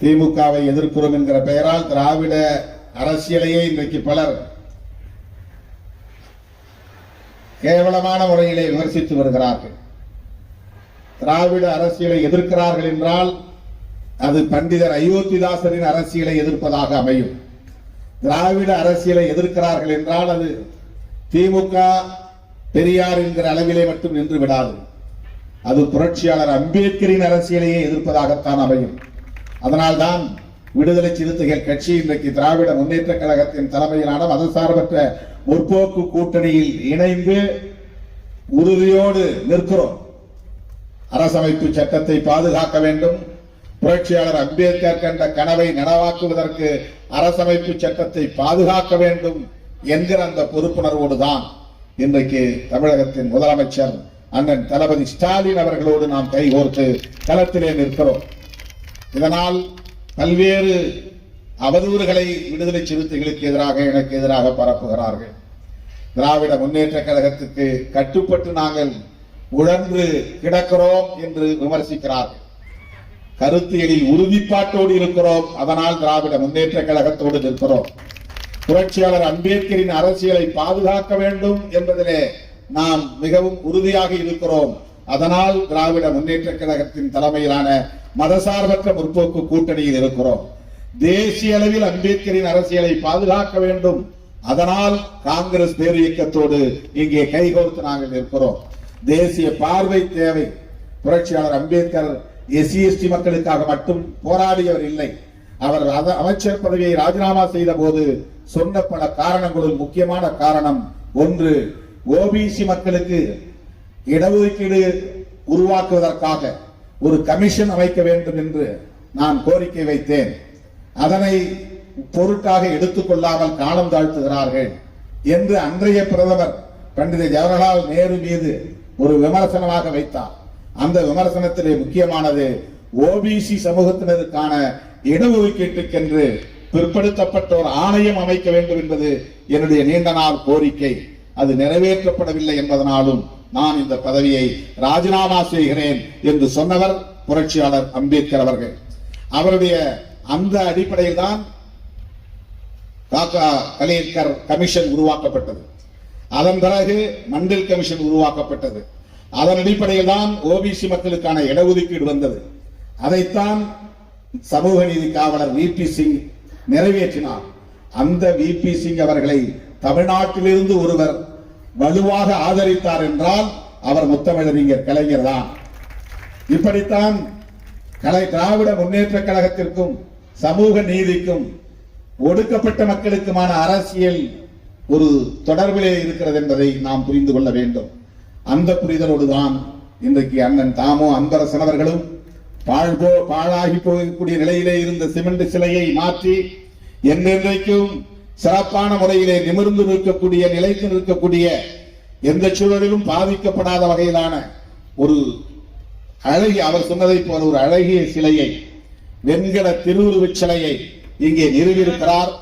திமுகவை எதிர்க்கிறோம் என்கிற பெயரால் திராவிட அரசியலையே இன்றைக்கு பலர் கேவலமான முறையிலே விமர்சித்து வருகிறார்கள். திராவிட அரசியலை எதிர்க்கிறார்கள் என்றால் அது பண்டிதர் அயோத்திதாசரின் அரசியலை எதிர்ப்பதாக அமையும். திராவிட அரசியலை எதிர்க்கிறார்கள் என்றால் அது திமுக பெரியார் என்கிற அளவிலே மட்டும் நின்று விடாது. அது புரட்சியாளர் அம்பேத்கரின் அரசியலையே எதிர்ப்பதாகத்தான் அமையும். அதனால்தான் விடுதலை சிறுத்தைகள் கட்சி இன்றைக்கு திராவிட முன்னேற்ற கழகத்தின் தலைமையிலான மதசார்பற்ற முற்போக்கு கூட்டணியில் இணைந்து உறுதியோடு நிற்கிறோம். அரசமைப்பு சட்டத்தை பாதுகாக்க வேண்டும், புரட்சியாளர் அம்பேத்கர் கண்ட கனவை நனவாக்குவதற்கு அரசமைப்பு சட்டத்தை பாதுகாக்க வேண்டும் என்கிற அந்த பொறுப்புணர்வோடு தான் இன்றைக்கு தமிழகத்தின் முதலமைச்சர் அண்ணன் தளபதி ஸ்டாலின் அவர்களோடு நாம் கைகோர்த்து களத்திலே நிற்கிறோம். இதனால் பல்வேறு அவதூறுகளை விடுதலை சிறுத்தைகளுக்கு எதிராக எனக்கு எதிராக பரப்புகிறார்கள். திராவிட முன்னேற்ற கழகத்துக்கு கட்டுப்பட்டு நாங்கள் உழன்று கிடக்கிறோம் என்று விமர்சிக்கிறார்கள். கருத்தியலில் உறுதிப்பாட்டோடு இருக்கிறோம், அதனால் திராவிட முன்னேற்ற கழகத்தோடு நிற்கிறோம். புரட்சியாளர் அம்பேத்கரின் அரசியலை பாதுகாக்க வேண்டும் என்பதிலே நாம் மிகவும் உறுதியாக இருக்கிறோம், அதனால் திராவிட முன்னேற்ற கழகத்தின் தலைமையிலான மதசார்பற்ற முற்போக்கு கூட்டணியில் இருக்கிறோம். தேசிய அளவில் அம்பேத்கரின் அரசியலை பாதுகாக்க வேண்டும், அதனால் காங்கிரஸ் பேர் இயக்கத்தோடு இங்கே கைகோர்த்து நாங்கள் இருக்கிறோம். தேசிய பார்வை தேவை. புரட்சியாளர் அம்பேத்கர் SC/ST மக்களுக்காக மட்டும் போராடியவர் இல்லை. அவர் அமைச்சர் பதவியை ராஜினாமா செய்த போது சொன்ன பல காரணங்களுள் முக்கியமான காரணம் ஒன்று, OBC மக்களுக்கு இடஒதுக்கீடு உருவாக்குவதற்காக ஒரு கமிஷன் அமைக்க வேண்டும் என்று நான் கோரிக்கை வைத்தேன். அதனை பொருட்டாக எடுத்துக்கொள்ளாமல் காலம் தாழ்த்துகிறார்கள் என்று அன்றைய பிரதமர் பண்டித ஜவஹர்லால் நேரு மீது ஒரு விமர்சனமாக வைத்தார். அந்த விமர்சனத்திலே முக்கியமானது OBC சமூகத்தினருக்கான இடஒதுக்கீட்டுக்கென்று பிற்படுத்தப்பட்டோர் ஆணையம் அமைக்க வேண்டும் என்பது என்னுடைய நீண்ட நாள் கோரிக்கை. அது நிறைவேற்றப்படவில்லை என்பதனாலும் நான் இந்த பதவியை ராஜினாமா செய்கிறேன் என்று சொன்னவர் புரட்சியாளர் அம்பேத்கர் அவர்கள். அவருடைய அந்த அடிப்படையில் தான் காக்கா கலேக்கர் கமிஷன் உருவாக்கப்பட்டது. அதன் பிறகு மண்டல் கமிஷன் உருவாக்கப்பட்டது. அதன் அடிப்படையில் தான் OBC மக்களுக்கான இடஒதுக்கீடு வந்தது. அதைத்தான் சமூக நீதி காவலர் VP சிங் நிறைவேற்றினார். அந்த VP சிங் அவர்களை தமிழ்நாட்டிலிருந்து ஒருவர் வலுவாக ஆதரித்தார் என்றால் அவர் முத்தமிழறிஞர் கலைஞர் தான். இப்படித்தான் திராவிட முன்னேற்ற கழகத்திற்கும் சமூக நீதிக்கும் ஒடுக்கப்பட்ட மக்களுக்குமான அரசியல் ஒரு தொடர்பிலே இருக்கிறது என்பதை நாம் புரிந்து கொள்ள வேண்டும். அந்த புரிதலோடு தான் இன்றைக்கு அண்ணன் தாமோ அன்பரசன் அவர்களும் பாழாகி போகக்கூடிய நிலையிலே இருந்த சிமெண்ட் சிலையை மாற்றி என்றென்றைக்கும் சிறப்பான முறையிலே நிமிர்ந்து நிற்கக்கூடிய, நிலைத்து நிற்கக்கூடிய, எந்த சூழலிலும் பாதிக்கப்படாத வகையிலான ஒரு அழகிய, அவர் சொன்னதை போல ஒரு அழகிய சிலையை, வெண்கல திருவுருவச் சிலையை இங்கே நிறுவியிருக்கிறார்.